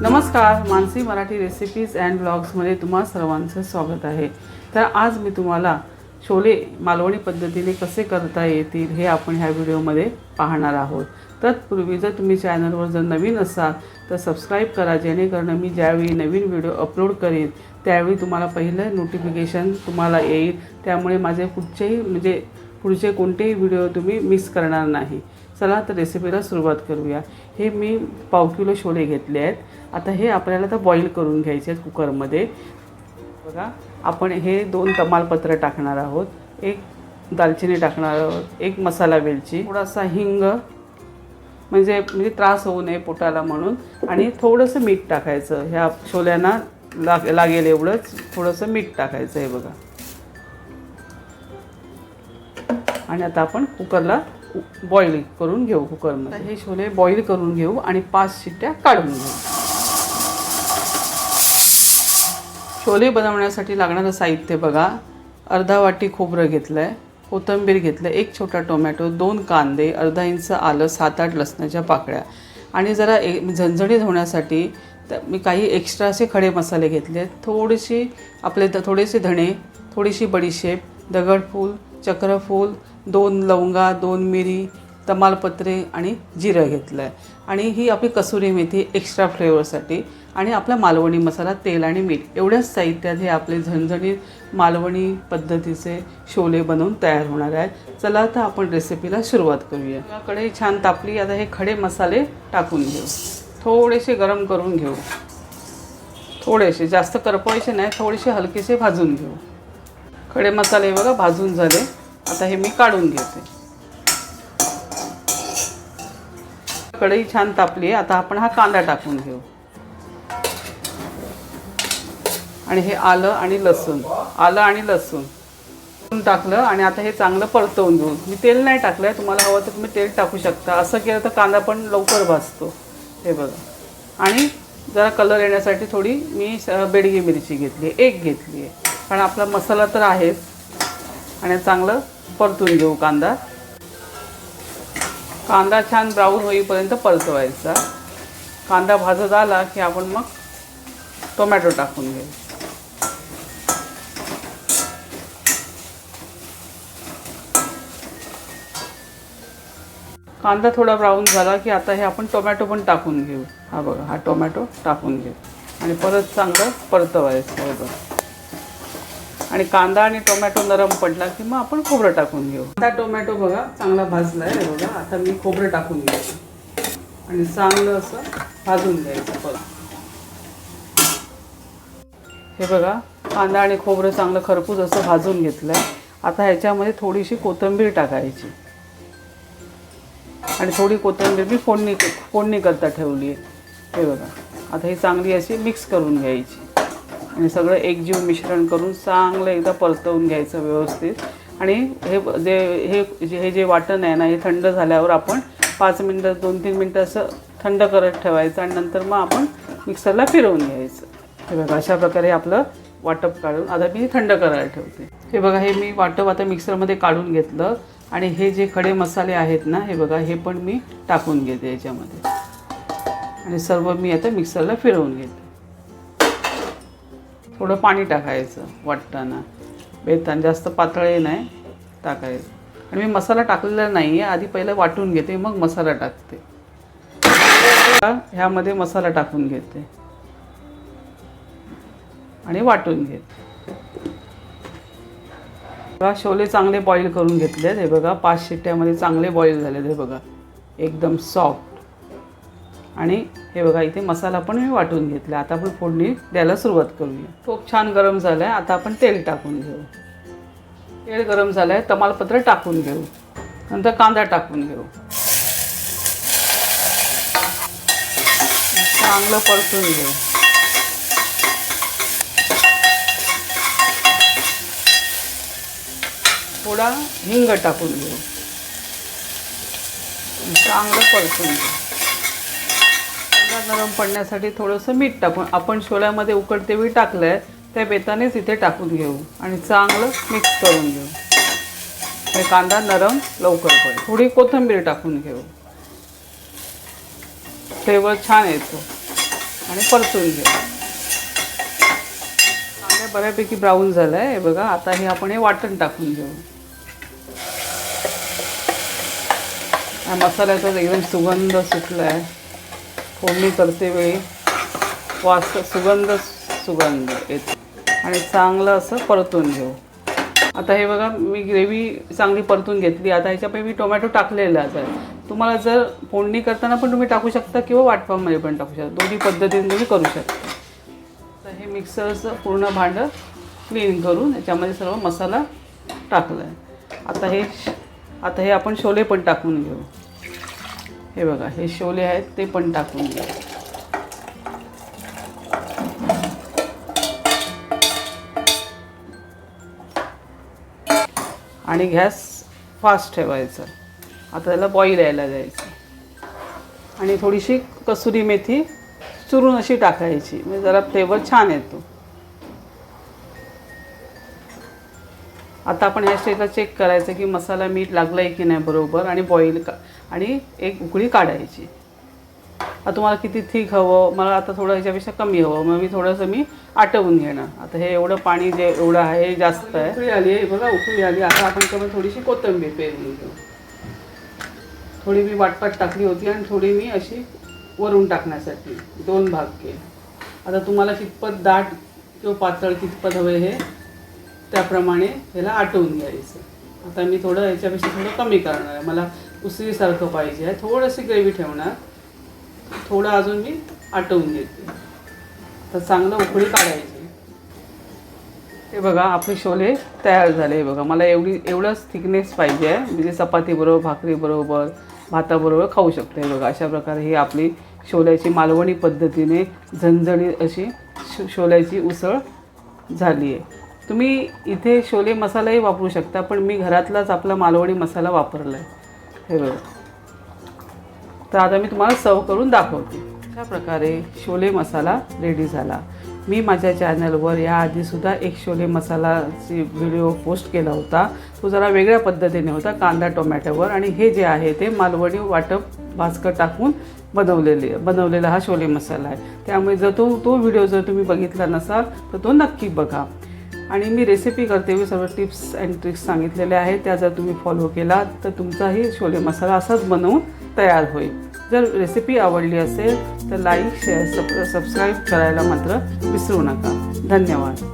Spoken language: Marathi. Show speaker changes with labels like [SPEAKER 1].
[SPEAKER 1] नमस्कार, मानसी मराठी रेसिपीज अँड ब्लॉग्समध्ये तुम्हा सर्वांचं स्वागत आहे। तर आज मी तुम्हाला छोले मालवणी पद्धतीने कसे करता येतील हे आपण ह्या व्हिडिओमध्ये पाहणार आहोत। तत्पूर्वी जर तुम्ही चॅनलवर जर नवीन असाल तर सबस्क्राईब करा, जेणेकरून मी ज्यावेळी नवीन व्हिडिओ अपलोड करेन त्यावेळी तुम्हाला पहिलं नोटिफिकेशन तुम्हाला येईल। त्यामुळे माझे पुढचे कोणतेही व्हिडिओ तुम्ही मिस करणार नाही। चला तर रेसिपीला सुरुवात करूया। हे मी पाव किलो छोले घेतले आहेत। आता हे आपल्याला तर बॉईल करून घ्यायचे आहेत कुकरमध्ये। बघा, आपण हे 2 तमालपत्र टाकणार आहोत, 1 दालचिनी टाकणार आहोत, 1 मसाला वेलची, थोडासा हिंग म्हणजे त्रास होऊ नये पोटाला म्हणून, आणि थोडंसं मीठ टाकायचं। ह्या छोल्यांना लागेल एवढंच थोडंसं मीठ टाकायचं आहे बघा। आणि आता आपण कुकरला बॉईल करून घेऊ कुकरमध्ये। हे छोले बॉईल करून घेऊ आणि 5 शिट्ट्या काढून घेऊ। छोले बनवण्यासाठी लागणारं साहित्य बघा, अर्धा वाटी खोबरं घेतलं आहे, कोथिंबीर घेतलं, 1 छोटा टोमॅटो, 2 कांदे, अर्धा इंच आलं, 7-8 लसणाच्या पाकळ्या, आणि जरा झणझणीत होण्यासाठी मी काही एक्स्ट्रा असे खडे मसाले घेतले। थोडेसे धणे, थोडीशी बडीशेप, दगडफूल, चक्रफूल, 2 लवंगा, 2 मिरी, तमालपत्रे आणि जिरं घेतलं आहे, आणि ही आपली कसुरी मेथी एक्स्ट्रा फ्लेवरसाठी, आणि आपला मालवणी मसाला, तेल आणि मीठ, एवढ्याच साहित्यात हे आपले झणझणीत मालवणी पद्धतीचे छोले बनवून तयार होणार आहेत। चला तर आपण रेसिपीला सुरुवात करूया। कढई छान तापली, आता हे खडे मसाले टाकून घेऊ, थोडेसे गरम करून घेऊ, थोडेसे जास्त करपवायचे नाही, थोडेसे हलकेसे भाजून घेऊ। खडे मसाले बघा भाजून झाले, आता हे मी काढून घेते। कढई छान तापली, आता आपण हा कांदा टाकून घेऊ, आणि हे आलं आणि लसूण टाकलं, आणि आता हे चांगलं परतवून घेऊ। मी तेल नाही टाकलंय, तुम्हाला हवं तर तुम्ही तेल टाकू शकता। असं केलं तर कांदा पण लवकर भाजतो। हे बघा, आणि जरा कलर येण्यासाठी थोडी मी बेडगी मिरची घेतली, 1 घेतली आहे, कारण आपला मसाला तर आहेच। आणि चांगलं परतून घेऊ कांदा छान ब्राऊन होईपर्यंत परतवायचा। कांदा भाजत आला की आपण मग टोमॅटो टाकून घेऊ। कांदा थोडा ब्राऊन झाला की आता हे आपण टोमॅटो पण टाकून घेऊ। हा बघा, हा टोमॅटो टाकून घेऊ आणि परत चांगलं परतवायचं आहे बघा। आणि कांदा आणि टोमॅटो नरम पडला की मग आपण खोबरं टाकून घेऊ। आता टोमॅटो बघा चांगला भाजला आहे बघा, आता मी खोबरं टाकून घेऊ आणि चांगलं असं भाजून घ्यायचं परत। हे बघा, कांदा आणि खोबरं चांगलं खरपूस असं भाजून घेतलं आहे। आता ह्याच्यामध्ये थोडीशी कोथिंबीर टाकायची, आणि थोडी कोथिंबीर मी फोडणी करता ठेवली आहे। हे बघा, आता ही चांगली अशी मिक्स करून घ्यायची, आणि सगळं एकजीव मिश्रण करून चांगलं एकदा परतवून घ्यायचं व्यवस्थित। आणि हे जे वाटण आहे ना, हे थंड झाल्यावर आपण 5 मिनटं 2-3 मिनटं असं थंड करत ठेवायचं, आणि नंतर मग आपण मिक्सरला फिरवून घ्यायचं। हे बघा, अशा प्रकारे आपलं वाटप काढून आता मी थंड करायला ठेवते। हे बघा, हे मी वाटप आता मिक्सरमध्ये काढून घेतलं, आणि हे जे खडे मसाले आहेत ना, हे बघा, हे पण मी टाकून घेते याच्यामध्ये, आणि सर्व मी आता मिक्सरला फिरवून घेते। थोडं पाणी टाकायचं वाटताना, बेतान जास्त पातळही नाही टाकायचं। आणि मी मसाला टाकलेला नाही आहे, आधी पहिलं वाटून घेते मग मसाला टाकते। ह्यामध्ये मसाला टाकून घेते आणि वाटून घेते। बघा, छोले चांगले बॉईल करून घेतलेत। हे बघा, 5 शिट्ट्यामध्ये चांगले बॉईल झालेत। हे बघा, एकदम सॉफ्ट। आणि हे बघा, इथे मसाला पण मी वाटून घेतला। आता आपण फोडणी द्यायला सुरुवात करूया। टोप छान गरम झालं आहे, आता आपण तेल टाकून घेऊ। तेल गरम झालं आहे, तमालपत्र टाकून घेऊ, नंतर कांदा टाकून घेऊ, चांगलं परतून घेऊ। थोडा हिंग टाकून घेऊ, चांगलं परतून घेऊ। नरम पडण्यासाठी थोडंसं मीठ टाकून आपण छोल्यामध्ये उकडते वेळी टाकलं आहे त्या बेतानेच इथे टाकून घेऊ, आणि चांगलं मिक्स करून घेऊ। हे कांदा नरम लवकर पडेल। थोडी कोथिंबीर टाकून घेऊ, फ्लेवर छान येतो। आणि परतून घेऊ. कांदा बऱ्यापैकी ब्राऊन झाला आहे. हे बघा, आता हे आपण हे वाटण टाकून घेऊ. हा मसाल्याचा एकदम सुगंध सुटला आहे. फोडणी करते वेळी सुगंध येतो आणि चांगलं असं परतून घेऊ. आता हे बघा, मी ग्रेव्ही चांगली परतून घेतली. आता ह्याच्यापैकी मी टोमॅटो टाकलेलाच आहे. तुम्हाला जर फोडणी करताना पण तुम्ही टाकू शकता किंवा वाटपामध्ये पण टाकू शकता. दोन्ही पद्धतीने तुम्ही करू शकता. तर हे मिक्सरचं पूर्ण भांडं क्लीन करून याच्यामध्ये सर्व मसाला टाकला आहे. आता हे आपण छोले पण टाकून घेऊ. हे बघा, हे छोले आहेत ते पण टाकून घेऊ. आणि गॅस फास्ट ठेवायचा. आता त्याला बॉईल यायला द्यायचं आणि थोडीशी कसुरी मेथी चुरून अशी टाकायची, म्हणजे जरा फ्लेवर छान येतो. आता आपण ह्या स्टेजला चेक करायचं की मसाला मीठ लागला आहे की नाही बरोबर, आणि आणि एक उकळी काढायची. आता तुम्हाला किती थिक हवं, मला आता थोडं ह्याच्यापेक्षा कमी हवं, मग मी आटवून घेणार. आता हे एवढं पाणी जे एवढं आहे हे जास्त आहे. उकळी आली आहे बघा, उकळी आली. आता आपण कमी थोडीशी कोथिंबीर पेरून घेऊ. थोडी मी वाटपाट टाकली होती आणि थोडी मी अशी वरून टाकण्यासाठी 2 भाग केले. आता तुम्हाला कितपत दाट किंवा पातळ कितपत हवे हे त्याप्रमाणे ह्याला आटवून घ्यायचं. आता मी थोडं याच्यापेक्षा थोडं कमी करणार आहे. मला उसळीसारखं पाहिजे आहे. थोडीशी ग्रेव्ही ठेवणार. थोडं अजून मी आटवून घेते. तर चांगलं उकळी काढायची. हे बघा, आपले छोले तयार झाले. हे बघा, मला एवढंच थिकनेस पाहिजे आहे, म्हणजे चपातीबरोबर, भाकरीबरोबर, भाताबरोबर खाऊ शकते. हे बघा, अशा प्रकारे ही आपली छोल्याची मालवणी पद्धतीने झणझणीत अशी छोल्याची उसळ झाली आहे. तुम्ही इथे छोले मसालाही वापरू शकता, पण मी घरातलाच आपला मालवणी मसाला वापरला आहे. हे बघा, तर आता मी तुम्हाला सर्व करून दाखवते. अशा प्रकारे छोले मसाला रेडी झाला. मी माझ्या चॅनलवर याआधीसुद्धा एक छोले मसालाची व्हिडिओ पोस्ट केला होता. तो जरा वेगळ्या पद्धतीने होता, कांदा टोमॅटोवर, आणि हे जे आहे ते मालवणी वाटप भाजकर टाकून बनवलेला हा छोले मसाला आहे. त्यामुळे जर तो व्हिडिओ जर तुम्ही बघितला नसाल तर तो नक्की बघा. आणि मी रेसिपी करते, मी सर्व टिप्स अँड ट्रिक्स सांगितलेल्या आहेत. त्या जर तुम्ही फॉलो केला तर तुमचाही छोले मसाला असाच बनवून तयार होईल. जर रेसिपी आवडली असेल तर लाईक, शेअर, सबस्क्राईब करायला मात्र विसरू नका. धन्यवाद.